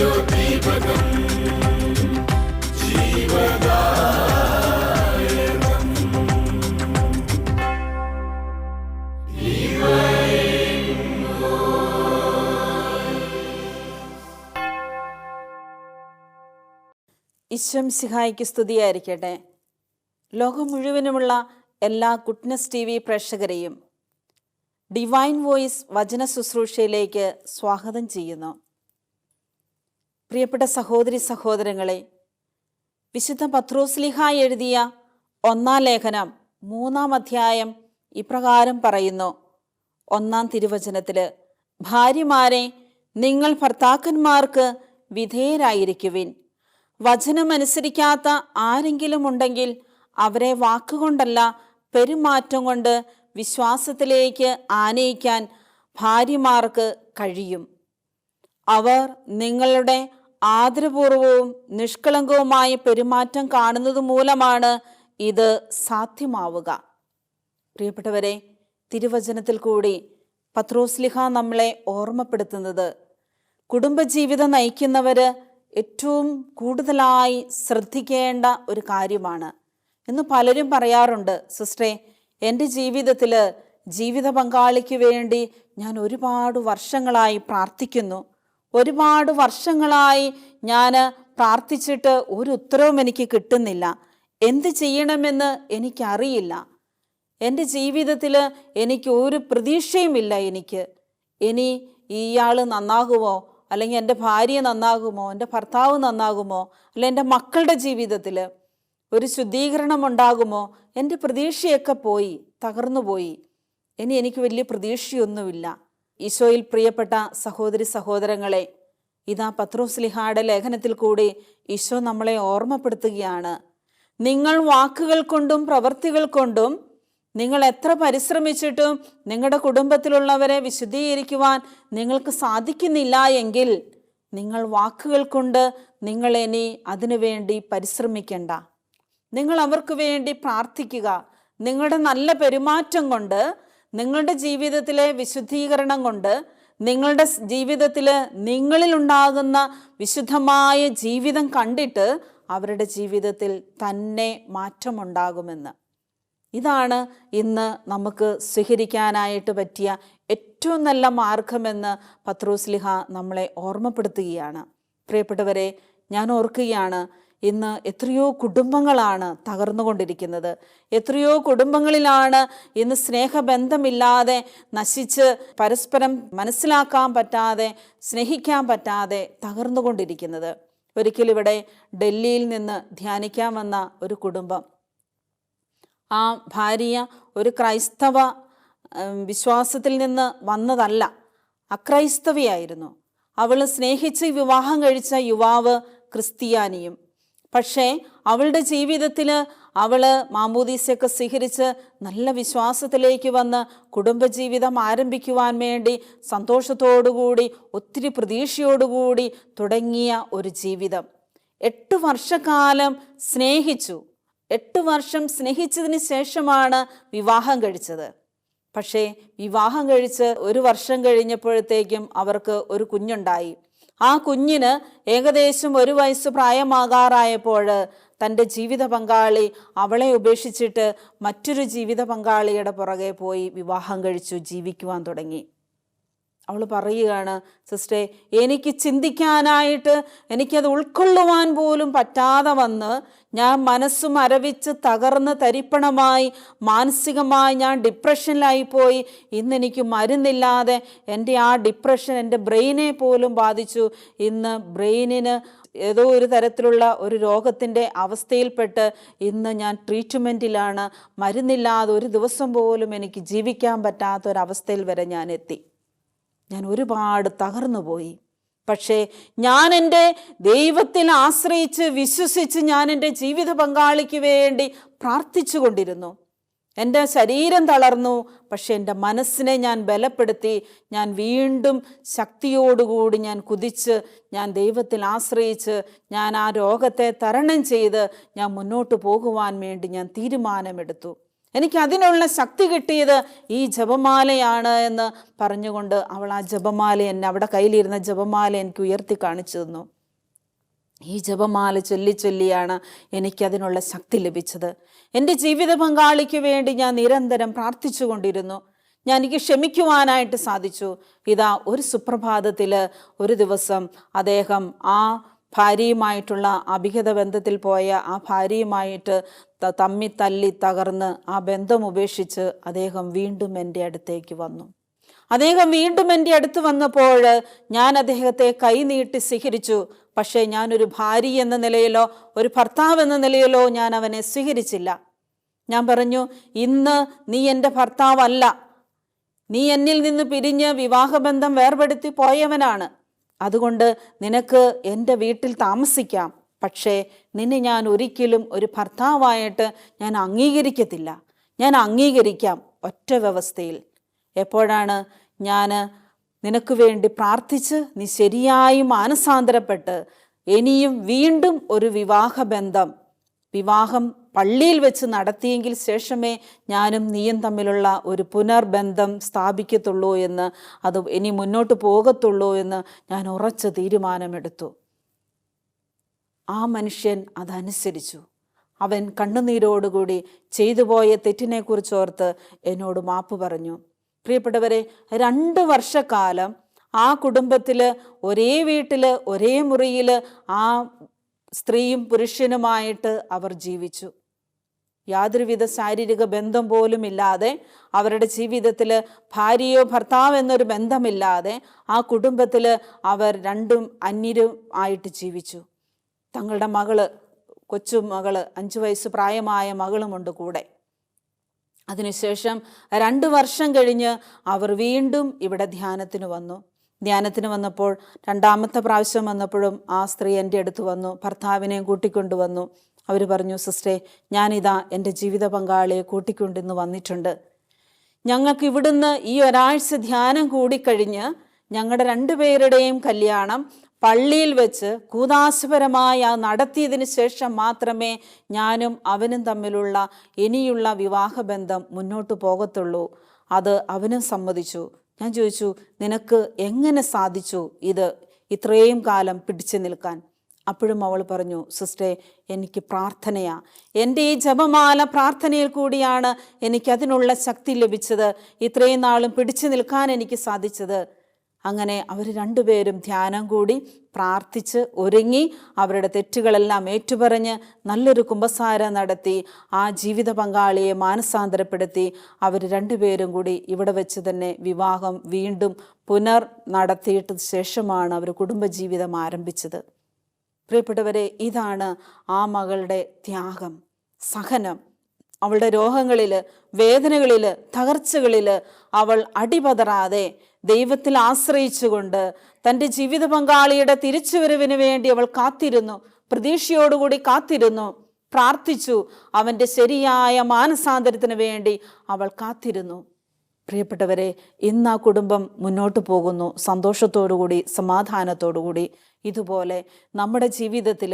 ജ്യോതിപകം ജീവദായകം ഈശ്വംസിഹായിക്ക് സ്തുതിയായിരിക്കട്ടെ. ലോകം മുഴുവനുമുള്ള എല്ലാ ഗുഡ്നസ് TV പ്രേക്ഷകരെയും ഡിവൈൻ വോയിസ് വചന ശുശ്രൂഷയിലേക്ക് സ്വാഗതം ചെയ്യുന്നു. പ്രിയപ്പെട്ട സഹോദരി സഹോദരങ്ങളെ, വിശുദ്ധ പത്രോസ്ലീഹ എഴുതിയ 1-ാം ലേഖനം 3-ാം അധ്യായം ഇപ്രകാരം പറയുന്നു. 1-ാം തിരുവചനത്തിൽ, ഭാര്യമാരെ നിങ്ങൾ ഭർത്താക്കന്മാർക്ക് വിധേയരായിരിക്കുവിൻ. വചനമനുസരിക്കാത്ത ആരെങ്കിലും ഉണ്ടെങ്കിൽ അവരെ വാക്കുകൊണ്ടല്ല പെരുമാറ്റം കൊണ്ട് വിശ്വാസത്തിലേക്ക് ആനയിക്കാൻ ഭാര്യമാർക്ക് കഴിയും. അവർ നിങ്ങളുടെ ആദരപൂർവവും നിഷ്കളങ്കവുമായ പെരുമാറ്റം കാണുന്നത് മൂലമാണ് ഇത് സാധ്യമാവുക. പ്രിയപ്പെട്ടവരെ, തിരുവചനത്തിൽ കൂടി പത്രോസ്ലീഹ നമ്മളെ ഓർമ്മപ്പെടുത്തുന്നത് കുടുംബജീവിതം നയിക്കുന്നവര് ഏറ്റവും കൂടുതലായി ശ്രദ്ധിക്കേണ്ട ഒരു കാര്യമാണ്. ഇന്ന് പലരും പറയാറുണ്ട്, സിസ്റ്ററെ, എൻ്റെ ജീവിതത്തിൽ ജീവിത പങ്കാളിക്ക് വേണ്ടി ഞാൻ ഒരുപാട് വർഷങ്ങളായി പ്രാർത്ഥിക്കുന്നു, ഒരുപാട് വർഷങ്ങളായി ഞാൻ പ്രാർത്ഥിച്ചിട്ട് ഒരു ഉത്തരവും എനിക്ക് കിട്ടുന്നില്ല, എന്ത് ചെയ്യണമെന്ന് എനിക്കറിയില്ല, എൻ്റെ ജീവിതത്തിൽ എനിക്ക് ഒരു പ്രതീക്ഷയുമില്ല, ഇനി ഇയാൾ നന്നാകുമോ, അല്ലെങ്കിൽ എൻ്റെ ഭാര്യ നന്നാകുമോ, എൻ്റെ ഭർത്താവ് നന്നാകുമോ, അല്ലെ എൻ്റെ മക്കളുടെ ജീവിതത്തിൽ ഒരു ശുദ്ധീകരണം ഉണ്ടാകുമോ, എൻ്റെ പ്രതീക്ഷയൊക്കെ പോയി, തകർന്നുപോയി, എനിക്ക് വലിയ പ്രതീക്ഷയൊന്നുമില്ല. ഈശോയിൽ പ്രിയപ്പെട്ട സഹോദരി സഹോദരങ്ങളെ, ഇതാ പത്രോസ്ലീഹയുടെ ലേഖനത്തിൽ കൂടി ഈശോ നമ്മളെ ഓർമ്മപ്പെടുത്തുകയാണ്. നിങ്ങൾ വാക്കുകൾ കൊണ്ടും പ്രവൃത്തികൾ കൊണ്ടും നിങ്ങൾ എത്ര പരിശ്രമിച്ചിട്ടും നിങ്ങളുടെ കുടുംബത്തിലുള്ളവരെ വിശുദ്ധീകരിക്കുവാൻ നിങ്ങൾക്ക് സാധിക്കുന്നില്ല എങ്കിൽ നിങ്ങൾ വാക്കുകൾ കൊണ്ട് നിങ്ങൾ ഇനി അതിനു വേണ്ടി പരിശ്രമിക്കേണ്ട. നിങ്ങൾ അവർക്ക് വേണ്ടി പ്രാർത്ഥിക്കുക. നിങ്ങളുടെ നല്ല പെരുമാറ്റം കൊണ്ട്, നിങ്ങളുടെ ജീവിതത്തിലെ വിശുദ്ധീകരണം കൊണ്ട്, നിങ്ങളുടെ ജീവിതത്തിൽ നിങ്ങളിലുണ്ടാകുന്ന വിശുദ്ധമായ ജീവിതം കണ്ടിട്ട് അവരുടെ ജീവിതത്തിൽ തന്നെ മാറ്റമുണ്ടാകുമെന്ന്. ഇതാണ് ഇന്ന് നമുക്ക് സ്വീകരിക്കാനായിട്ട് പറ്റിയ ഏറ്റവും നല്ല മാർഗമെന്ന് പത്രോസ്ലീഹ നമ്മളെ ഓർമ്മപ്പെടുത്തുകയാണ്. പ്രിയപ്പെട്ടവരെ, ഞാൻ ഓർക്കുകയാണ്, ഇന്ന് എത്രയോ കുടുംബങ്ങളാണ് തകർന്നുകൊണ്ടിരിക്കുന്നത്. എത്രയോ കുടുംബങ്ങളിലാണ് ഇന്ന് സ്നേഹബന്ധമില്ലാതെ നശിച്ച് പരസ്പരം മനസ്സിലാക്കാൻ പറ്റാതെ സ്നേഹിക്കാൻ പറ്റാതെ തകർന്നുകൊണ്ടിരിക്കുന്നത്. ഒരിക്കലിവിടെ ഡൽഹിയിൽ നിന്ന് ധ്യാനിക്കാൻ വന്ന ഒരു കുടുംബം, ആ ഭാര്യ ഒരു ക്രൈസ്തവ വിശ്വാസത്തിൽ നിന്ന് വന്നതല്ല, അക്രൈസ്തവയായിരുന്നു. അവൾ സ്നേഹിച്ച് വിവാഹം കഴിച്ച യുവാവ് ക്രിസ്ത്യാനിയും. പക്ഷേ അവളുടെ ജീവിതത്തിൽ അവൾ മാമോദീസയൊക്കെ സ്വീകരിച്ച് നല്ല വിശ്വാസത്തിലേക്ക് വന്ന് കുടുംബജീവിതം ആരംഭിക്കുവാൻ വേണ്ടി സന്തോഷത്തോടുകൂടി ഒത്തിരി പ്രതീക്ഷയോടുകൂടി തുടങ്ങിയ ഒരു ജീവിതം 8 വർഷക്കാലം സ്നേഹിച്ചു. 8 വർഷം സ്നേഹിച്ചതിന് ശേഷമാണ് വിവാഹം കഴിച്ചത്. പക്ഷേ വിവാഹം കഴിച്ച് 1 വർഷം കഴിഞ്ഞപ്പോഴത്തേക്കും അവർക്ക് ഒരു കുഞ്ഞുണ്ടായി. ആ കുഞ്ഞിന് ഏകദേശം 1 വയസ്സ് പ്രായമാകാറായപ്പോൾ തൻ്റെ ജീവിത പങ്കാളി അവളെ ഉപേക്ഷിച്ചിട്ട് മറ്റൊരു ജീവിത പങ്കാളിയുടെ പുറകെ പോയി വിവാഹം കഴിച്ചു ജീവിക്കുവാൻ തുടങ്ങി. അവൾ പറയുകയാണ്, സിസ്റ്ററെ, എനിക്ക് ചിന്തിക്കാനായിട്ട് എനിക്കത് ഉൾക്കൊള്ളുവാൻ പോലും പറ്റാതെ വന്ന് ഞാൻ മനസ്സും അരവിച്ച് തകർന്ന് തരിപ്പണമായി മാനസികമായി ഞാൻ ഡിപ്രഷനിലായിപ്പോയി. ഇന്നെനിക്ക് മരുന്നില്ലാതെ എൻ്റെ ആ ഡിപ്രഷൻ എൻ്റെ ബ്രെയിനെ പോലും ബാധിച്ചു. ഇന്ന് ബ്രെയിനിന് ഏതോ ഒരു തരത്തിലുള്ള ഒരു രോഗത്തിൻ്റെ അവസ്ഥയിൽപ്പെട്ട് ഇന്ന് ഞാൻ ട്രീറ്റ്മെൻറ്റിലാണ്. മരുന്നില്ലാതെ ഒരു ദിവസം പോലും എനിക്ക് ജീവിക്കാൻ പറ്റാത്തൊരവസ്ഥയിൽ വരെ ഞാൻ എത്തി. ഞാൻ ഒരുപാട് തകർന്നു പോയി. പക്ഷേ ഞാൻ എൻ്റെ ദൈവത്തിൽ ആശ്രയിച്ച് വിശ്വസിച്ച് ഞാൻ എൻ്റെ ജീവിത പങ്കാളിക്ക് വേണ്ടി പ്രാർത്ഥിച്ചു കൊണ്ടിരുന്നു. എൻ്റെ ശരീരം തളർന്നു, പക്ഷെ എൻ്റെ മനസ്സിനെ ഞാൻ ബലപ്പെടുത്തി. ഞാൻ വീണ്ടും ശക്തിയോടുകൂടി ഞാൻ കുതിച്ച് ഞാൻ ദൈവത്തിൽ ആശ്രയിച്ച് ഞാൻ ആ രോഗത്തെ തരണം ചെയ്ത് ഞാൻ മുന്നോട്ട് പോകുവാൻ വേണ്ടി ഞാൻ തീരുമാനമെടുത്തു. എനിക്ക് അതിനുള്ള ശക്തി കിട്ടിയത് ഈ ജപമാലയാണ് എന്ന് പറഞ്ഞുകൊണ്ട് അവൾ ആ ജപമാല എന്നെ, അവിടെ കയ്യിലിരുന്ന ജപമാല എനിക്ക് ഉയർത്തി കാണിച്ചു തന്നു. ഈ ജപമാല ചൊല്ലി ചൊല്ലിയാണ് എനിക്കതിനുള്ള ശക്തി ലഭിച്ചത്. എൻ്റെ ജീവിത പങ്കാളിക്ക് വേണ്ടി ഞാൻ നിരന്തരം പ്രാർത്ഥിച്ചു കൊണ്ടിരുന്നു. എനിക്ക് ക്ഷമിക്കുവാനായിട്ട് സാധിച്ചു. ഇതാ ഒരു സുപ്രഭാതത്തിൽ ഒരു ദിവസം അദ്ദേഹം ആ ഭാര്യയുമായിട്ടുള്ള അഭിഹിത ബന്ധത്തിൽ പോയ ആ ഭാര്യയുമായിട്ട് തമ്മി തല്ലി തകർന്ന് ആ ബന്ധം ഉപേക്ഷിച്ച് അദ്ദേഹം വീണ്ടും എൻ്റെ അടുത്തേക്ക് വന്നു. അദ്ദേഹം വീണ്ടും എൻ്റെ അടുത്ത് വന്നപ്പോൾ ഞാൻ അദ്ദേഹത്തെ കൈനീട്ടി സ്വീകരിച്ചു. പക്ഷേ ഞാനൊരു ഭാര്യ എന്ന നിലയിലോ ഒരു ഭർത്താവ് എന്ന നിലയിലോ ഞാൻ അവനെ സ്വീകരിച്ചില്ല. ഞാൻ പറഞ്ഞു, ഇന്ന് നീ എൻ്റെ ഭർത്താവല്ല, നീ എന്നിൽ നിന്ന് പിരിഞ്ഞ് വിവാഹബന്ധം വേർപെടുത്തി പോയവനാണ്. അതുകൊണ്ട് നിനക്ക് എൻ്റെ വീട്ടിൽ താമസിക്കാം. പക്ഷേ നിന്നെ ഞാൻ ഒരിക്കലും ഒരു ഭർത്താവായിട്ട് ഞാൻ അംഗീകരിക്കത്തില്ല. ഞാൻ അംഗീകരിക്കാം ഒറ്റ വ്യവസ്ഥയിൽ. എപ്പോഴാണ് ഞാൻ നിനക്ക് വേണ്ടി പ്രാർത്ഥിച്ച് നീ ശരിയായി മാനസാന്തരപ്പെട്ട് ഇനിയും വീണ്ടും ഒരു വിവാഹം പള്ളിയിൽ വെച്ച് നടത്തിയെങ്കിൽ ശേഷമേ ഞാനും നീയും തമ്മിലുള്ള ഒരു പുനർബന്ധം സ്ഥാപിക്കത്തുള്ളൂ എന്ന്, അത് ഇനി മുന്നോട്ട് പോകത്തുള്ളൂ എന്ന് ഞാൻ ഉറച്ച തീരുമാനമെടുത്തു. ആ മനുഷ്യൻ അതനുസരിച്ചു. അവൻ കണ്ണുനീരോടുകൂടി ചെയ്തു പോയ തെറ്റിനെക്കുറിച്ച് ഓർത്ത് എന്നോട് മാപ്പ് പറഞ്ഞു. പ്രിയപ്പെട്ടവരെ, 2 വർഷക്കാലം ആ കുടുംബത്തിൽ ഒരേ വീട്ടിൽ ഒരേ മുറിയിൽ ആ സ്ത്രീയും പുരുഷനുമായിട്ട് അവർ ജീവിച്ചു. യാതൊരുവിധ ശാരീരിക ബന്ധം പോലും ഇല്ലാതെ, അവരുടെ ജീവിതത്തിൽ ഭാര്യയോ ഭർത്താവ് എന്നൊരു ബന്ധമില്ലാതെ ആ കുടുംബത്തിൽ അവർ രണ്ടും അന്യരും ആയിട്ട് ജീവിച്ചു. തങ്ങളുടെ കൊച്ചുമകള് 5 വയസ്സ് പ്രായമായ മകളുമുണ്ട് കൂടെ. അതിനുശേഷം 2 വർഷം കഴിഞ്ഞ് അവർ വീണ്ടും ഇവിടെ ധ്യാനത്തിന് വന്നപ്പോൾ 2ാമത്തെ പ്രാവശ്യം വന്നപ്പോഴും ആ സ്ത്രീ എൻ്റെ അടുത്ത് വന്നു, ഭർത്താവിനെയും കൂട്ടിക്കൊണ്ടുവന്നു. അവർ പറഞ്ഞു, സിസ്റ്ററെ, ഞാനിതാ എൻ്റെ ജീവിത പങ്കാളിയെ കൂട്ടിക്കൊണ്ടിന്ന് വന്നിട്ടുണ്ട്. ഞങ്ങൾക്ക് ഇവിടുന്ന് ഈ ഒരാഴ്ച ധ്യാനം കൂടിക്കഴിഞ്ഞ് ഞങ്ങളുടെ 2 പേരുടെയും കല്യാണം പള്ളിയിൽ വെച്ച് കൂദാശപരമായി നടത്തിയതിന് ശേഷം മാത്രമേ ഞാനും അവനും തമ്മിലുള്ള ഇനിയുള്ള വിവാഹബന്ധം മുന്നോട്ട് പോകത്തുള്ളൂ. അത് അവനും സമ്മതിച്ചു. ഞാൻ ചോദിച്ചു, നിനക്ക് എങ്ങനെ സാധിച്ചു ഇത്രയും കാലം പിടിച്ചു നിൽക്കാൻ? അപ്പോഴും അവൾ പറഞ്ഞു, സിസ്റ്ററെ, എനിക്ക് പ്രാർത്ഥനയാ, എൻ്റെ ഈ ജപമാല പ്രാർത്ഥനയിൽ കൂടിയാണ് എനിക്കതിനുള്ള ശക്തി ലഭിച്ചത്, ഇത്രയും നാളും പിടിച്ചു നിൽക്കാൻ എനിക്ക് സാധിച്ചത്. അങ്ങനെ അവർ 2 പേരും ധ്യാനം കൂടി പ്രാർത്ഥിച്ച് ഒരുങ്ങി അവരുടെ തെറ്റുകളെല്ലാം ഏറ്റുപറഞ്ഞ് നല്ലൊരു കുമ്പസാരം നടത്തി ആ ജീവിത പങ്കാളിയെ മാനസാന്തരപ്പെടുത്തി അവർ 2 പേരും കൂടി ഇവിടെ വെച്ച് തന്നെ വിവാഹം വീണ്ടും നടത്തിയിട്ട് ശേഷമാണ് അവർ കുടുംബജീവിതം ആരംഭിച്ചത്. പ്രിയപ്പെട്ടവരെ, ഇതാണ് ആ മകളുടെ ത്യാഗം, സഹനം. അവളുടെ രോഗങ്ങളിൽ, വേദനകളിൽ, തകർച്ചകളിൽ അവൾ അടിപതറാതെ ദൈവത്തിൽ ആശ്രയിച്ചുകൊണ്ട് തൻ്റെ ജീവിത പങ്കാളിയുടെ തിരിച്ചുവരവിന് വേണ്ടി അവൾ കാത്തിരുന്നു, പ്രതീക്ഷയോടുകൂടി കാത്തിരുന്നു, പ്രാർത്ഥിച്ചു. അവൻ്റെ ശരിയായ മാനസാന്തരത്തിന് വേണ്ടി അവൾ കാത്തിരുന്നു. പ്രിയപ്പെട്ടവരെ, ഇന്ന് ആ കുടുംബം മുന്നോട്ട് പോകുന്നു സന്തോഷത്തോടുകൂടി, സമാധാനത്തോടുകൂടി. ഇതുപോലെ നമ്മുടെ ജീവിതത്തിൽ,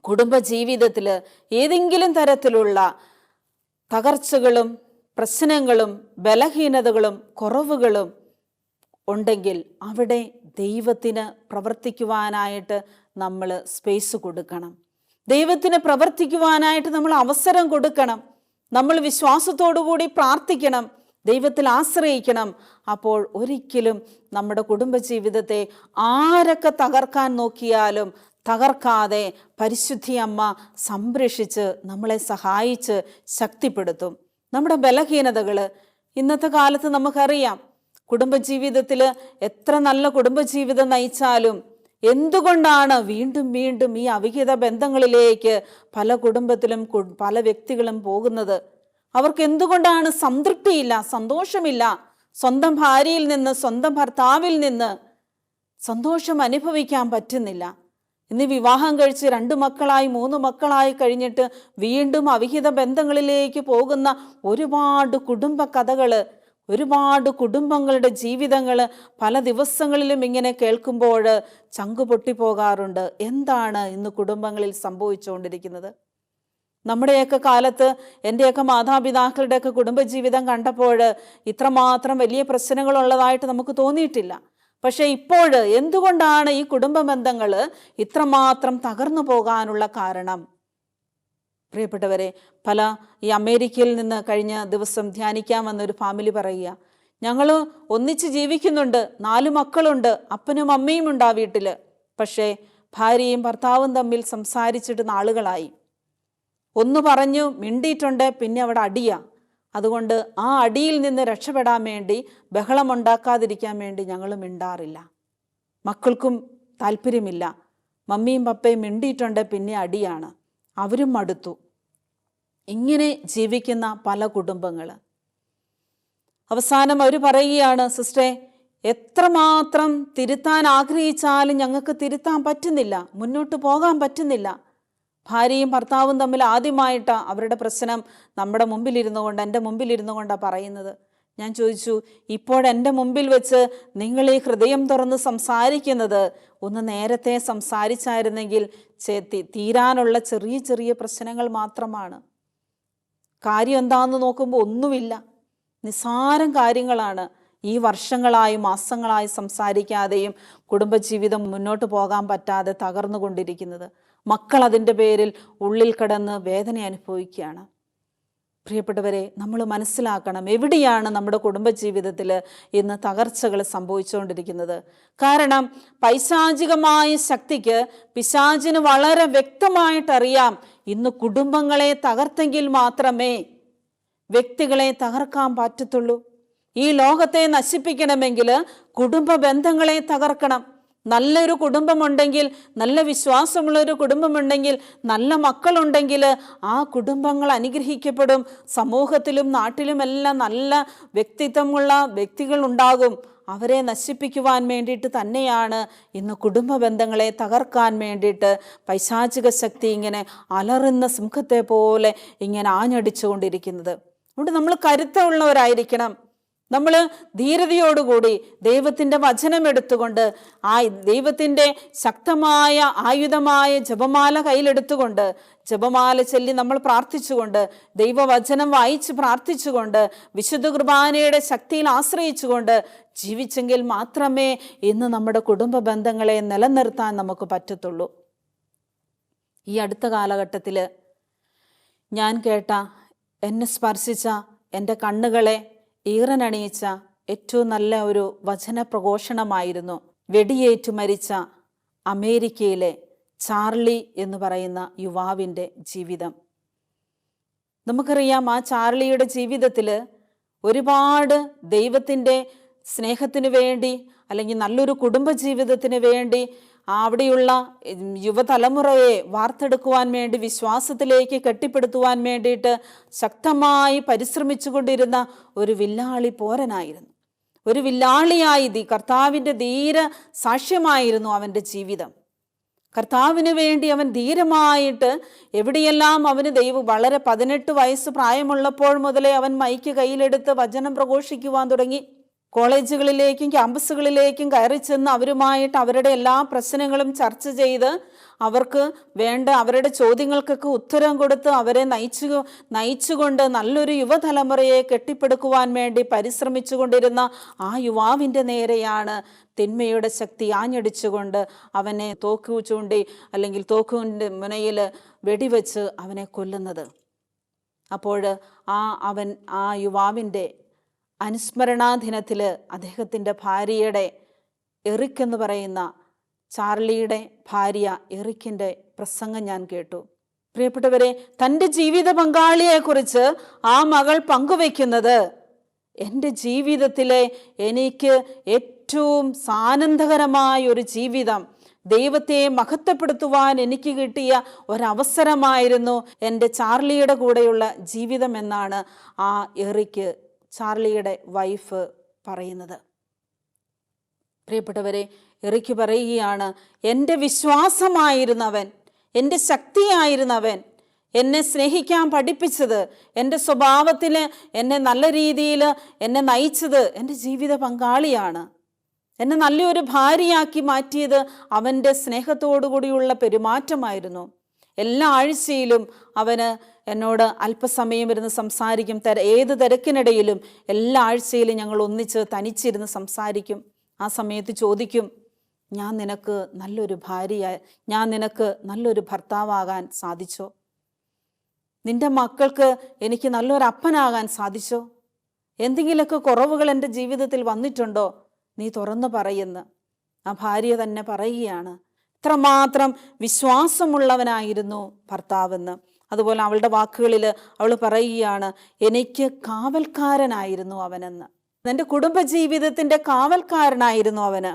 കുടുംബജീവിതത്തിൽ ഏതെങ്കിലും തരത്തിലുള്ള തകർച്ചകളും പ്രശ്നങ്ങളും ബലഹീനതകളും കുറവുകളും ഉണ്ടെങ്കിൽ അവിടെ ദൈവത്തിന് പ്രവർത്തിക്കുവാനായിട്ട് നമ്മൾ സ്പേസ് കൊടുക്കണം. ദൈവത്തിന് പ്രവർത്തിക്കുവാനായിട്ട് നമ്മൾ അവസരം കൊടുക്കണം. നമ്മൾ വിശ്വാസത്തോടുകൂടി പ്രാർത്ഥിക്കണം, ദൈവത്തിൽ ആശ്രയിക്കണം. അപ്പോൾ ഒരിക്കലും നമ്മുടെ കുടുംബജീവിതത്തെ ആരൊക്കെ തകർക്കാൻ നോക്കിയാലും തകർക്കാതെ പരിശുദ്ധി അമ്മ സംരക്ഷിച്ച് നമ്മളെ സഹായിച്ച് ശക്തിപ്പെടുത്തും. നമ്മുടെ ബലഹീനതകൾ ഇന്നത്തെ കാലത്ത് നമുക്കറിയാം. കുടുംബജീവിതത്തിൽ എത്ര നല്ല കുടുംബജീവിതം നയിച്ചാലും എന്തുകൊണ്ടാണ് വീണ്ടും വീണ്ടും ഈ അവിഹിത ബന്ധങ്ങളിലേക്ക് പല കുടുംബത്തിലും പല വ്യക്തികളും പോകുന്നത്? അവർക്ക് എന്തുകൊണ്ടാണ് സംതൃപ്തിയില്ല, സന്തോഷമില്ല? സ്വന്തം ഭാര്യയിൽ നിന്ന്, സ്വന്തം ഭർത്താവിൽ നിന്ന് സന്തോഷം അനുഭവിക്കാൻ പറ്റുന്നില്ല. ഇന്ന് വിവാഹം കഴിച്ച് 2 മക്കളായി 3 മക്കളായി കഴിഞ്ഞിട്ട് വീണ്ടും അവിഹിത ബന്ധങ്ങളിലേക്ക് പോകുന്ന ഒരുപാട് കുടുംബ കഥകൾ, ഒരുപാട് കുടുംബങ്ങളുടെ ജീവിതങ്ങൾ പല ദിവസങ്ങളിലും ഇങ്ങനെ കേൾക്കുമ്പോൾ ചങ്കു പൊട്ടിപ്പോകാറുണ്ട്. എന്താണ് ഇന്ന് കുടുംബങ്ങളിൽ സംഭവിച്ചുകൊണ്ടിരിക്കുന്നത്? നമ്മുടെയൊക്കെ കാലത്ത് എൻ്റെയൊക്കെ മാതാപിതാക്കളുടെയൊക്കെ കുടുംബജീവിതം കണ്ടപ്പോൾ ഇത്രമാത്രം വലിയ പ്രശ്നങ്ങളുള്ളതായിട്ട് നമുക്ക് തോന്നിയിട്ടില്ല. പക്ഷേ ഇപ്പോൾ എന്തുകൊണ്ടാണ് ഈ കുടുംബ ബന്ധങ്ങൾ ഇത്രമാത്രം തകർന്നു പോകാനുള്ള കാരണം? പ്രിയപ്പെട്ടവരെ, ഈ അമേരിക്കയിൽ നിന്ന് കഴിഞ്ഞ ദിവസം ധ്യാനിക്കാൻ വന്നൊരു ഫാമിലി പറയുക, ഞങ്ങൾ ഒന്നിച്ച് ജീവിക്കുന്നുണ്ട്, 4 മക്കളുണ്ട്, അപ്പനും അമ്മയും ഉണ്ട് ആ വീട്ടിൽ. പക്ഷേ ഭാര്യയും ഭർത്താവും തമ്മിൽ സംസാരിച്ചിട്ട് നാളുകളായി. ഒന്ന് പറഞ്ഞു മിണ്ടിയിട്ടുണ്ട്, പിന്നെ അവിടെ അടിയാ. അതുകൊണ്ട് ആ അടിയിൽ നിന്ന് രക്ഷപ്പെടാൻ വേണ്ടി, ബഹളമുണ്ടാക്കാതിരിക്കാൻ വേണ്ടി ഞങ്ങൾ മിണ്ടാറില്ല. മക്കൾക്കും താല്പര്യമില്ല. മമ്മിയും പപ്പയും മിണ്ടിയിട്ടുണ്ട്, പിന്നെ അടിയാണ്. അവരും മടുത്തു. ഇങ്ങനെ ജീവിക്കുന്ന പല കുടുംബങ്ങൾ. അവസാനം അവർ പറയുകയാണ്, സിസ്റ്ററെ, എത്രമാത്രം തിരുത്താൻ ആഗ്രഹിച്ചാലും ഞങ്ങൾക്ക് തിരുത്താൻ പറ്റുന്നില്ല, മുന്നോട്ട് പോകാൻ പറ്റുന്നില്ല. ഭാര്യയും ഭർത്താവും തമ്മിൽ ആദ്യമായിട്ട് അവരുടെ പ്രശ്നം നമ്മുടെ മുമ്പിലിരുന്നു കൊണ്ട്, എൻ്റെ മുമ്പിലിരുന്നു കൊണ്ടാണ് പറയുന്നത്. ഞാൻ ചോദിച്ചു, ഇപ്പോഴെൻ്റെ മുമ്പിൽ വെച്ച് നിങ്ങൾ ഈ ഹൃദയം തുറന്ന് സംസാരിക്കുന്നത് ഒന്ന് നേരത്തെ സംസാരിച്ചായിരുന്നെങ്കിൽ തീരാനുള്ള ചെറിയ ചെറിയ പ്രശ്നങ്ങൾ മാത്രമാണ്. കാര്യം എന്താണെന്ന് നോക്കുമ്പോൾ ഒന്നുമില്ല, നിസ്സാരം കാര്യങ്ങളാണ്. ഈ വർഷങ്ങളായി മാസങ്ങളായി സംസാരിക്കാതെയും കുടുംബജീവിതം മുന്നോട്ട് പോകാൻ പറ്റാതെ തകർന്നുകൊണ്ടിരിക്കുന്നത്. മക്കൾ അതിൻ്റെ പേരിൽ ഉള്ളിൽ കിടന്ന് വേദന അനുഭവിക്കുകയാണ്. പ്രിയപ്പെട്ടവരെ, നമ്മൾ മനസ്സിലാക്കണം, എവിടെയാണ് നമ്മുടെ കുടുംബജീവിതത്തിൽ ഇന്ന് തകർച്ചകൾ സംഭവിച്ചുകൊണ്ടിരിക്കുന്നത്. കാരണം പൈശാചികമായ ശക്തിക്ക്, പിശാചിന് വളരെ വ്യക്തമായിട്ടറിയാം, ഇന്ന് കുടുംബങ്ങളെ തകർത്തെങ്കിൽ മാത്രമേ വ്യക്തികളെ തകർക്കാൻ പറ്റത്തുള്ളൂ. ഈ ലോകത്തെ നശിപ്പിക്കണമെങ്കിൽ കുടുംബ ബന്ധങ്ങളെ തകർക്കണം. നല്ലൊരു കുടുംബമുണ്ടെങ്കിൽ, നല്ല വിശ്വാസമുള്ളൊരു കുടുംബമുണ്ടെങ്കിൽ, നല്ല മക്കളുണ്ടെങ്കിൽ ആ കുടുംബങ്ങൾ അനുഗ്രഹിക്കപ്പെടും. സമൂഹത്തിലും നാട്ടിലുമെല്ലാം നല്ല വ്യക്തിത്വമുള്ള വ്യക്തികൾ ഉണ്ടാകും. അവരെ നശിപ്പിക്കുവാൻ വേണ്ടിയിട്ട് തന്നെയാണ് ഇന്ന് കുടുംബ ബന്ധങ്ങളെ തകർക്കാൻ വേണ്ടിയിട്ട് പൈശാചിക ശക്തി ഇങ്ങനെ അലറുന്ന സിംഹത്തെ പോലെ ഇങ്ങനെ ആഞ്ഞടിച്ചുകൊണ്ടിരിക്കുന്നത്. അതുകൊണ്ട് നമ്മൾ കരുത്തുള്ളവരായിരിക്കണം. നമ്മൾ ധീരതയോടുകൂടി ദൈവത്തിൻ്റെ വചനം എടുത്തുകൊണ്ട്, ആ ദൈവത്തിൻ്റെ ശക്തമായ ആയുധമായ ജപമാല കയ്യിലെടുത്തുകൊണ്ട്, ജപമാല ചൊല്ലി നമ്മൾ പ്രാർത്ഥിച്ചുകൊണ്ട്, ദൈവവചനം വായിച്ച് പ്രാർത്ഥിച്ചുകൊണ്ട്, വിശുദ്ധ കുർബാനയുടെ ശക്തിയിൽ ആശ്രയിച്ചുകൊണ്ട് ജീവിച്ചെങ്കിൽ മാത്രമേ ഇന്ന് നമ്മുടെ കുടുംബ ബന്ധങ്ങളെ നിലനിർത്താൻ നമുക്ക് പറ്റത്തുള്ളൂ. ഈ അടുത്ത കാലഘട്ടത്തിൽ ഞാൻ കേട്ട, എന്നെ സ്പർശിച്ച, എൻ്റെ കണ്ണുകളെ ഈറനണിയിച്ച ഏറ്റവും നല്ല ഒരു വചന പ്രഘോഷണമായിരുന്നു വെടിയേറ്റു മരിച്ച അമേരിക്കയിലെ ചാർലി എന്ന് പറയുന്ന യുവാവിൻ്റെ ജീവിതം. നമുക്കറിയാം, ആ ചാർലിയുടെ ജീവിതത്തിൽ ഒരുപാട് ദൈവത്തിൻ്റെ സ്നേഹത്തിന് വേണ്ടി, അല്ലെങ്കിൽ നല്ലൊരു കുടുംബജീവിതത്തിന് വേണ്ടി, അവിടെയുള്ള യുവതലമുറയെ വാർത്തെടുക്കുവാൻ വേണ്ടി, വിശ്വാസത്തിലേക്ക് കെട്ടിപ്പടുത്തുവാൻ വേണ്ടിയിട്ട് ശക്തമായി പരിശ്രമിച്ചു കൊണ്ടിരുന്ന ഒരു വില്ലാളി പോരനായിരുന്നു. ഒരു വില്ലാളിയായി കർത്താവിൻ്റെ ധീര സാക്ഷ്യമായിരുന്നു അവൻ്റെ ജീവിതം. കർത്താവിന് വേണ്ടി അവൻ ധീരമായിട്ട് എവിടെയെല്ലാം അവന് വളരെ 18 വയസ്സ് പ്രായമുള്ളപ്പോൾ മുതലേ അവൻ മൈക്ക് കയ്യിലെടുത്ത് വചനം പ്രഘോഷിക്കുവാൻ തുടങ്ങി. കോളേജുകളിലേക്കും ക്യാമ്പസുകളിലേക്കും കയറി ചെന്ന് അവരുമായിട്ട് അവരുടെ എല്ലാ പ്രശ്നങ്ങളും ചർച്ച ചെയ്ത് അവരുടെ ചോദ്യങ്ങൾക്കൊക്കെ ഉത്തരം കൊടുത്ത് അവരെ നയിച്ചുകൊണ്ട് നല്ലൊരു യുവതലമുറയെ കെട്ടിപ്പടുക്കുവാൻ വേണ്ടി പരിശ്രമിച്ചു കൊണ്ടിരുന്ന ആ യുവാവിൻ്റെ നേരെയാണ് തിന്മയുടെ ശക്തി ആഞ്ഞടിച്ചുകൊണ്ട് അവനെ തോക്ക് ചൂണ്ടി, അല്ലെങ്കിൽ തോക്കിൻ്റെ മുനയിൽ വെടിവെച്ച് അവനെ കൊല്ലുന്നത്. അപ്പോൾ ആ യുവാവിൻ്റെ അനുസ്മരണാ ദിനത്തിൽ അദ്ദേഹത്തിൻ്റെ ഭാര്യയുടെ, എറിക് എന്ന് പറയുന്ന ചാർലിയുടെ ഭാര്യ എറിക്കിൻ്റെ പ്രസംഗം ഞാൻ കേട്ടു. പ്രിയപ്പെട്ടവരെ, തൻ്റെ ജീവിത പങ്കാളിയെക്കുറിച്ച് ആ മകൾ പങ്കുവെക്കുന്നത്, എൻ്റെ ജീവിതത്തിലെ എനിക്ക് ഏറ്റവും ആനന്ദകരമായ ഒരു ജീവിതം, ദൈവത്തെ മഹത്വപ്പെടുത്തുവാൻ എനിക്ക് കിട്ടിയ ഒരവസരമായിരുന്നു എൻ്റെ ചാർലിയുടെ കൂടെയുള്ള ജീവിതം എന്നാണ് ആ എറിക്ക്, ചാർലിയുടെ വൈഫ്, പറയുന്നത്. പ്രിയപ്പെട്ടവരെ, എറിക്ക് പറയുകയാണ്, എൻ്റെ വിശ്വാസമായിരുന്നവൻ, എൻ്റെ ശക്തിയായിരുന്നവൻ, എന്നെ സ്നേഹിക്കാൻ പഠിപ്പിച്ചത്, എൻ്റെ സ്വഭാവത്തിൽ എന്നെ നല്ല രീതിയിൽ എന്നെ നയിച്ചത് എൻ്റെ ജീവിത പങ്കാളിയാണ്. എന്നെ നല്ലൊരു ഭാര്യയാക്കി മാറ്റിയത് അവൻ്റെ സ്നേഹത്തോടു കൂടിയുള്ള പെരുമാറ്റമായിരുന്നു. എല്ലാ ആഴ്ചയിലും അവന് എന്നോട് അല്പസമയം ഇരുന്ന് സംസാരിക്കും. ഏത് തിരക്കിനിടയിലും എല്ലാ ആഴ്ചയിലും ഞങ്ങൾ ഒന്നിച്ച് തനിച്ചിരുന്ന് സംസാരിക്കും. ആ സമയത്ത് ചോദിക്കും, ഞാൻ നിനക്ക് നല്ലൊരു ഭാര്യയായി, ഞാൻ നിനക്ക് നല്ലൊരു ഭർത്താവാകാൻ സാധിച്ചോ? നിന്റെ മക്കൾക്ക് എനിക്ക് നല്ലൊരു അപ്പനാകാൻ സാധിച്ചോ? എന്തെങ്കിലുമൊക്കെ കുറവുകൾ എൻ്റെ ജീവിതത്തിൽ വന്നിട്ടുണ്ടോ? നീ തുറന്നു പറയുന്നു. ആ ഭാര്യ തന്നെ പറയുകയാണ്, ഇത്രമാത്രം വിശ്വാസമുള്ളവനായിരുന്നു ഭർത്താവെന്ന്. അതുപോലെ അവളുടെ വാക്കുകളിൽ അവൾ പറയുകയാണ്, എനിക്ക് കാവൽക്കാരനായിരുന്നു അവനെന്ന്. എൻ്റെ കുടുംബജീവിതത്തിൻ്റെ കാവൽക്കാരനായിരുന്നു അവന്.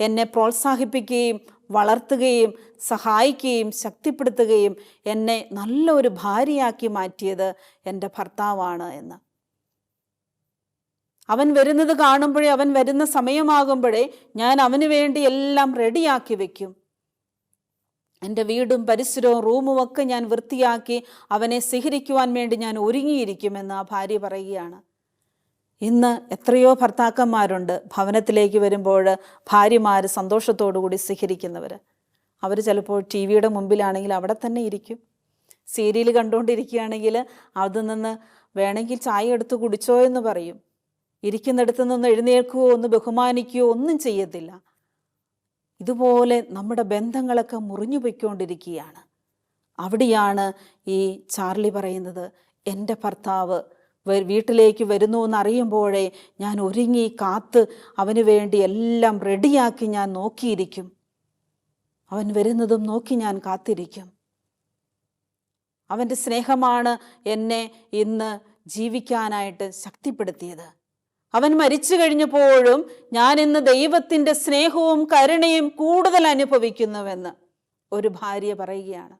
എന്നെ പ്രോത്സാഹിപ്പിക്കുകയും വളർത്തുകയും സഹായിക്കുകയും ശക്തിപ്പെടുത്തുകയും എന്നെ നല്ലൊരു ഭാര്യയാക്കി മാറ്റിയത് എൻ്റെ ഭർത്താവാണ് എന്ന്. അവൻ വരുന്നത് കാണുമ്പോഴേ, അവൻ വരുന്ന സമയമാകുമ്പോഴേ ഞാൻ അവന് വേണ്ടി എല്ലാം റെഡിയാക്കി വെക്കും. എൻ്റെ വീടും പരിസരവും റൂമും ഒക്കെ ഞാൻ വൃത്തിയാക്കി അവനെ സ്വീകരിക്കുവാൻ വേണ്ടി ഞാൻ ഒരുങ്ങിയിരിക്കുമെന്ന് ആ ഭാര്യ പറയുകയാണ്. ഇന്ന് എത്രയോ ഭർത്താക്കന്മാരുണ്ട് ഭവനത്തിലേക്ക് വരുമ്പോൾ ഭാര്യമാർ സന്തോഷത്തോടു കൂടി സ്വീകരിക്കുന്നവർ. അവർ ചിലപ്പോൾ ടി വിയുടെ മുമ്പിലാണെങ്കിൽ അവിടെ തന്നെ ഇരിക്കും. സീരിയൽ കണ്ടുകൊണ്ടിരിക്കുകയാണെങ്കിൽ അതിൽ നിന്ന് വേണമെങ്കിൽ ചായ എടുത്ത് കുടിച്ചോ എന്ന് പറയും. ഇരിക്കുന്നിടത്ത് നിന്ന് എഴുന്നേൽക്കുകയോ ഒന്ന് ബഹുമാനിക്കുകയോ ഒന്നും ചെയ്യത്തില്ല. ഇതുപോലെ നമ്മുടെ ബന്ധങ്ങളൊക്കെ മുറിഞ്ഞു പോയിക്കൊണ്ടിരിക്കുകയാണ്. അവിടെയാണ് ഈ ചാർലി പറയുന്നത്, എൻ്റെ ഭർത്താവ് വീട്ടിലേക്ക് വരുന്നു എന്നറിയുമ്പോഴേ ഞാൻ ഒരുങ്ങി കാത്ത് അവന് വേണ്ടി എല്ലാം റെഡിയാക്കി ഞാൻ നോക്കിയിരിക്കും. അവൻ വരുന്നതും നോക്കി ഞാൻ കാത്തിരിക്കും. അവൻ്റെ സ്നേഹമാണ് എന്നെ ഇന്ന് ജീവിക്കാനായിട്ട് ശക്തിപ്പെടുത്തിയത്. അവൻ മരിച്ചു കഴിഞ്ഞപ്പോഴും ഞാൻ ഇന്ന് ദൈവത്തിൻ്റെ സ്നേഹവും കരുണയും കൂടുതൽ അനുഭവിക്കുന്നുവെന്ന് ഒരു ഭാര്യ പറയുകയാണ്.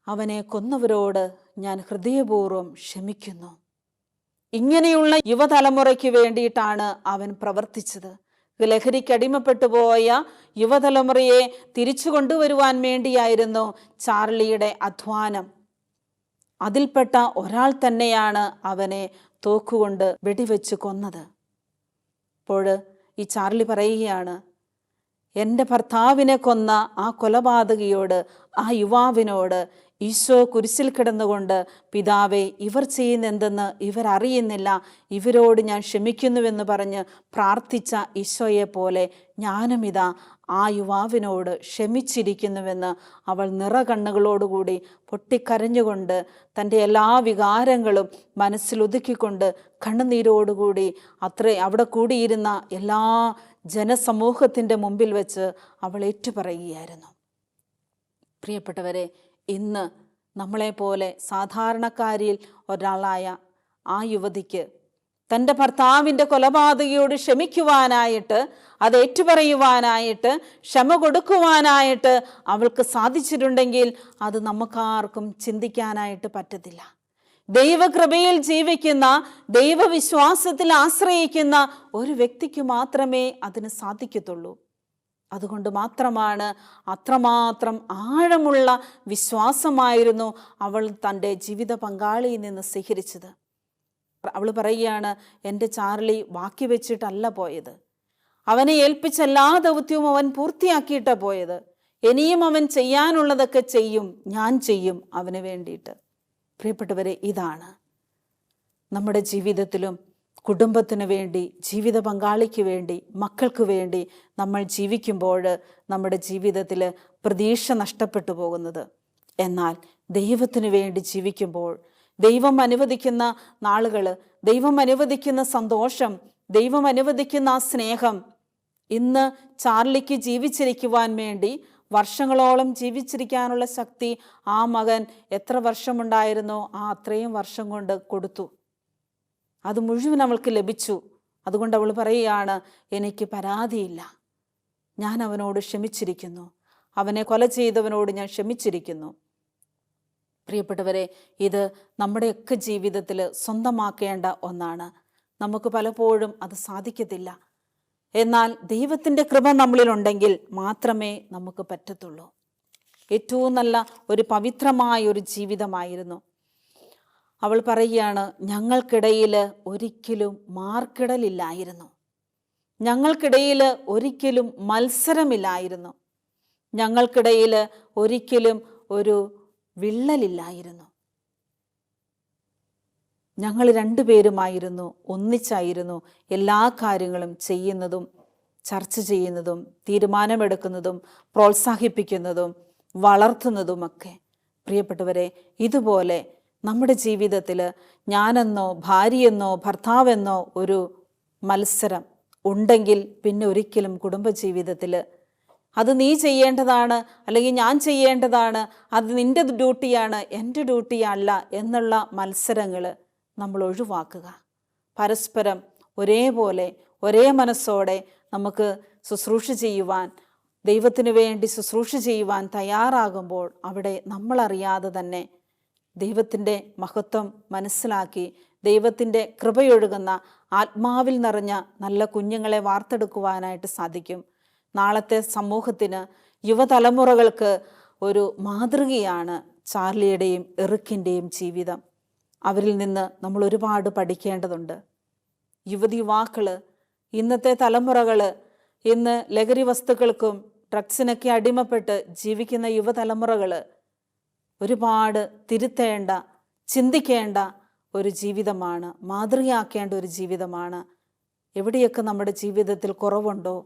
അവനെ കൊന്നവരോട് ഞാൻ ഹൃദയപൂർവ്വം ക്ഷമിക്കുന്നു. ഇങ്ങനെയുള്ള യുവതലമുറയ്ക്ക് വേണ്ടിയിട്ടാണ് അവൻ പ്രവർത്തിച്ചത്. ലഹരിക്കടിമപ്പെട്ടു പോയ യുവതലമുറയെ തിരിച്ചു കൊണ്ടുവരുവാൻ വേണ്ടിയായിരുന്നു ചാർലിയുടെ അധ്വാനം. അതിൽപ്പെട്ട ഒരാൾ തന്നെയാണ് അവനെ തോക്കുകൊണ്ട് വെടിവെച്ച് കൊന്നത്. അപ്പോൾ ഈ ചാർലി പറയുകയാണ്, എൻ്റെ ഭർത്താവിനെ കൊന്ന ആ കൊലപാതകിയോട്, ആ യുവാവിനോട് ഈശോ കുരിശിൽ കിടന്നുകൊണ്ട്, പിതാവേ, ഇവർ ചെയ്യുന്നെന്തെന്ന് ഇവരറിയുന്നില്ല, ഇവരോട് ഞാൻ ക്ഷമിക്കുന്നുവെന്ന് പറഞ്ഞ് പ്രാർത്ഥിച്ച ഈശോയെ പോലെ ഞാനും ഇതാ ആ യുവാവിനോട് ക്ഷമിച്ചിരിക്കുന്നുവെന്ന് അവൾ നിറകണ്ണുകളോടുകൂടി പൊട്ടിക്കരഞ്ഞുകൊണ്ട് തൻ്റെ എല്ലാ വികാരങ്ങളും മനസ്സിലൊതുക്കിക്കൊണ്ട് കണ്ണുനീരോടുകൂടി അവിടെ കൂടിയിരുന്ന എല്ലാ ജനസമൂഹത്തിൻ്റെ മുമ്പിൽ വെച്ച് അവൾ ഏറ്റുപറയുകയായിരുന്നു. പ്രിയപ്പെട്ടവരെ, ഇന്ന് നമ്മളെപ്പോലെ സാധാരണക്കാരിൽ ഒരാളായ ആ യുവതിക്ക് തൻ്റെ ഭർത്താവിൻ്റെ കൊലപാതകിയോട് ക്ഷമിക്കുവാനായിട്ട്, അത് ഏറ്റുപറയുവാനായിട്ട്, ക്ഷമ കൊടുക്കുവാനായിട്ട് അവൾക്ക് സാധിച്ചിട്ടുണ്ടെങ്കിൽ അത് നമുക്കാർക്കും ചിന്തിക്കാനായിട്ട് പറ്റത്തില്ല. ദൈവകൃപയിൽ ജീവിക്കുന്ന, ദൈവവിശ്വാസത്തിൽ ആശ്രയിക്കുന്ന ഒരു വ്യക്തിക്ക് മാത്രമേ അതിന് സാധിക്കത്തുള്ളൂ. അതുകൊണ്ട് മാത്രമാണ് അത്രമാത്രം ആഴമുള്ള വിശ്വാസമായിരുന്നു അവൾ തൻ്റെ ജീവിത പങ്കാളിയിൽ നിന്ന് സ്വീകരിച്ചത്. അവൾ പറയുകയാണ്, എൻ്റെ ചാർലി ബാക്കി വെച്ചിട്ടല്ല പോയത്. അവനെ ഏൽപ്പിച്ച എല്ലാ ദൗത്യവും അവൻ പൂർത്തിയാക്കിയിട്ടാണ് പോയത്. ഇനിയും അവൻ ചെയ്യാനുള്ളതൊക്കെ ചെയ്യും, ഞാൻ ചെയ്യും അവന് വേണ്ടിയിട്ട്. പ്രിയപ്പെട്ടവരെ, ഇതാണ് നമ്മുടെ ജീവിതത്തിലും കുടുംബത്തിന് വേണ്ടി, ജീവിത പങ്കാളിക്ക് വേണ്ടി, മക്കൾക്ക് വേണ്ടി നമ്മൾ ജീവിക്കുമ്പോൾ നമ്മുടെ ജീവിതത്തിൽ പ്രതീക്ഷ നഷ്ടപ്പെട്ടു പോകുന്നത്. എന്നാൽ ദൈവത്തിന് വേണ്ടി ജീവിക്കുമ്പോൾ ദൈവം അനുവദിക്കുന്ന നാളുകൾ, ദൈവം അനുവദിക്കുന്ന സന്തോഷം, ദൈവം അനുവദിക്കുന്ന ആ സ്നേഹം, ഇന്ന് ചാർലിക്ക് ജീവിച്ചിരിക്കുവാൻ വേണ്ടി വർഷങ്ങളോളം ജീവിച്ചിരിക്കാനുള്ള ശക്തി ആ മകൻ എത്ര വർഷമുണ്ടായിരുന്നോ ആ അത്രയും വർഷം കൊണ്ട് കൊടുത്തു. അത് മുഴുവൻ അവൾക്ക് ലഭിച്ചു. അതുകൊണ്ട് അവൾ പറയുകയാണ്, എനിക്ക് പരാതിയില്ല, ഞാൻ അവനോട് ക്ഷമിച്ചിരിക്കുന്നു, അവനെ കൊല ചെയ്തവനോട് ഞാൻ ക്ഷമിച്ചിരിക്കുന്നു. പ്രിയപ്പെട്ടവരെ, ഇത് നമ്മുടെയൊക്കെ ജീവിതത്തിൽ സ്വന്തമാക്കേണ്ട ഒന്നാണ്. നമുക്ക് പലപ്പോഴും അത് സാധിക്കത്തില്ല. എന്നാൽ ദൈവത്തിൻ്റെ കൃപ നമ്മളിലുണ്ടെങ്കിൽ മാത്രമേ നമുക്ക് പറ്റത്തുള്ളൂ. ഏറ്റവും നല്ല ഒരു പവിത്രമായ ഒരു ജീവിതമായിരുന്നു. അവൾ പറയുകയാണ്, ഞങ്ങൾക്കിടയിൽ ഒരിക്കലും മാർക്കിടലില്ലായിരുന്നു, ഞങ്ങൾക്കിടയിൽ ഒരിക്കലും മത്സരമില്ലായിരുന്നു, ഞങ്ങൾക്കിടയിൽ ഒരിക്കലും ഒരു വിള്ളലില്ലായിരുന്നു. ഞങ്ങൾ രണ്ടുപേരുമായിരുന്നു, ഒന്നിച്ചായിരുന്നു എല്ലാ കാര്യങ്ങളും ചെയ്യുന്നതും, ചർച്ച ചെയ്യുന്നതും, തീരുമാനമെടുക്കുന്നതും, പ്രോത്സാഹിപ്പിക്കുന്നതും, വളർത്തുന്നതുമൊക്കെ. പ്രിയപ്പെട്ടവരെ, ഇതുപോലെ നമ്മുടെ ജീവിതത്തിൽ ഞാനെന്നോ ഭാര്യയെന്നോ ഭർത്താവെന്നോ ഒരു മത്സരം ഉണ്ടെങ്കിൽ പിന്നെ ഒരിക്കലും കുടുംബജീവിതത്തിൽ അത് നീ ചെയ്യേണ്ടതാണ്, അല്ലെങ്കിൽ ഞാൻ ചെയ്യേണ്ടതാണ്, അത് നിൻ്റെ ഡ്യൂട്ടിയാണ്, എൻ്റെ ഡ്യൂട്ടിയല്ല എന്നുള്ള മത്സരങ്ങൾ നമ്മൾ ഒഴിവാക്കുക. പരസ്പരം ഒരേപോലെ ഒരേ മനസ്സോടെ നമുക്ക് ശുശ്രൂഷ ചെയ്യുവാൻ, ദൈവത്തിന് വേണ്ടി ശുശ്രൂഷ ചെയ്യുവാൻ തയ്യാറാകുമ്പോൾ അവിടെ നമ്മളറിയാതെ തന്നെ ദൈവത്തിൻ്റെ മഹത്വം മനസ്സിലാക്കി ദൈവത്തിൻ്റെ കൃപയൊഴുകുന്ന ആത്മാവിൽ നിറഞ്ഞ നല്ല കുഞ്ഞുങ്ങളെ വാർത്തെടുക്കുവാനായിട്ട് സാധിക്കും. നാളത്തെ സമൂഹത്തിന്, യുവതലമുറകൾക്ക് ഒരു മാതൃകയാണ് ചാർലിയുടെയും എറിക്കിൻ്റെയും ജീവിതം. അവരിൽ നിന്ന് നമ്മൾ ഒരുപാട് പഠിക്കേണ്ടതുണ്ട്. യുവതിയുവാക്കൾ, ഇന്നത്തെ തലമുറകൾ, ഇന്ന് ലഹരി വസ്തുക്കൾക്കും ഡ്രഗ്സിനൊക്കെ അടിമപ്പെട്ട് ജീവിക്കുന്ന യുവതലമുറകൾ ഒരുപാട് തിരുത്തേണ്ട, ചിന്തിക്കേണ്ട ഒരു ജീവിതമാണ്, മാതൃകയാക്കേണ്ട ഒരു ജീവിതമാണ്. എവിടെയൊക്കെ നമ്മുടെ ജീവിതത്തിൽ കുറവുണ്ടോ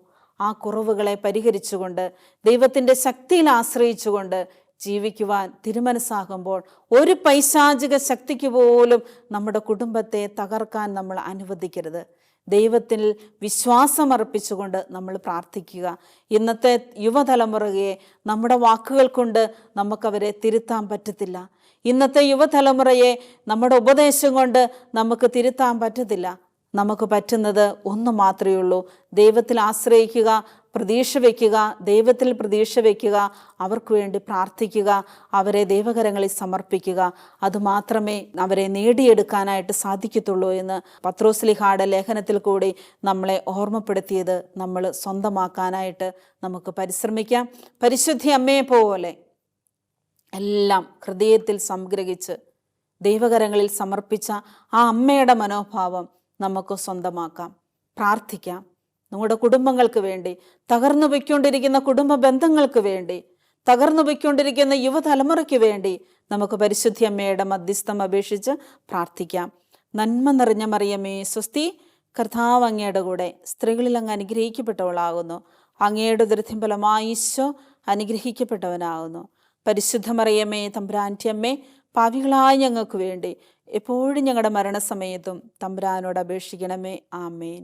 ആ കുറവുകളെ പരിഹരിച്ചുകൊണ്ട് ദൈവത്തിൻ്റെ ശക്തിയിൽ ആശ്രയിച്ചുകൊണ്ട് ജീവിക്കുവാൻ തിരുമനസ്സാകുമ്പോൾ ഒരു പൈശാചിക ശക്തിക്ക് പോലും നമ്മുടെ കുടുംബത്തെ തകർക്കാൻ നമ്മൾ അനുവദിക്കരുത്. ദൈവത്തിൽ വിശ്വാസമർപ്പിച്ചുകൊണ്ട് നമ്മൾ പ്രാർത്ഥിക്കുക. ഇന്നത്തെ യുവതലമുറയെ നമ്മുടെ വാക്കുകൾ കൊണ്ട് നമുക്കവരെ തിരുത്താൻ പറ്റത്തില്ല. ഇന്നത്തെ യുവതലമുറയെ നമ്മുടെ ഉപദേശം കൊണ്ട് നമുക്ക് തിരുത്താൻ പറ്റത്തില്ല. നമുക്ക് പറ്റുന്നത് ഒന്ന് മാത്രമേ ഉള്ളൂ: ദൈവത്തിൽ ആശ്രയിക്കുക, പ്രതീക്ഷ വയ്ക്കുക, ദൈവത്തിൽ പ്രതീക്ഷ വയ്ക്കുക, അവർക്ക് വേണ്ടി പ്രാർത്ഥിക്കുക, അവരെ ദൈവകരങ്ങളിൽ സമർപ്പിക്കുക. അതുമാത്രമേ അവരെ നേടിയെടുക്കാനായിട്ട് സാധിക്കത്തുള്ളൂ എന്ന് പത്രോസ്ലീഹായുടെ ലേഖനത്തിൽ കൂടി നമ്മളെ ഓർമ്മപ്പെടുത്തിയത് നമ്മൾ സ്വന്തമാക്കാനായിട്ട് നമുക്ക് പരിശ്രമിക്കാം. പരിശുദ്ധ അമ്മയെ പോലെ എല്ലാം ഹൃദയത്തിൽ സംഗ്രഹിച്ച് ദൈവകരങ്ങളിൽ സമർപ്പിച്ച ആ അമ്മയുടെ മനോഭാവം നമുക്ക് സ്വന്തമാക്കാം. പ്രാർത്ഥിക്കാം. നമ്മുടെ കുടുംബങ്ങൾക്ക് വേണ്ടി, തകർന്നു പോയിക്കൊണ്ടിരിക്കുന്ന കുടുംബ ബന്ധങ്ങൾക്ക് വേണ്ടി, തകർന്നു പോയിക്കൊണ്ടിരിക്കുന്ന യുവതലമുറയ്ക്ക് വേണ്ടി നമുക്ക് പരിശുദ്ധ അമ്മയുടെ മധ്യസ്ഥം അപേക്ഷിച്ച് പ്രാർത്ഥിക്കാം. നന്മ നിറഞ്ഞ മറിയമേ സ്വസ്തി, കർത്താവ് അങ്ങയുടെ കൂടെ, സ്ത്രീകളിൽ അങ്ങ് അനുഗ്രഹിക്കപ്പെട്ടവളാകുന്നു. അങ്ങയുടെ ഉദരത്തിൻ ഫലമായി ഈശോ അനുഗ്രഹിക്കപ്പെട്ടവനാകുന്നു. പരിശുദ്ധ മറിയമേ തമ്പുരാൻ്റെ അമ്മേ, പാപികളായ ഞങ്ങൾക്ക് വേണ്ടി എപ്പോഴും ഞങ്ങളുടെ മരണസമയത്തും തമ്പുരാനോട് അപേക്ഷിക്കണമേ. ആമേൻ.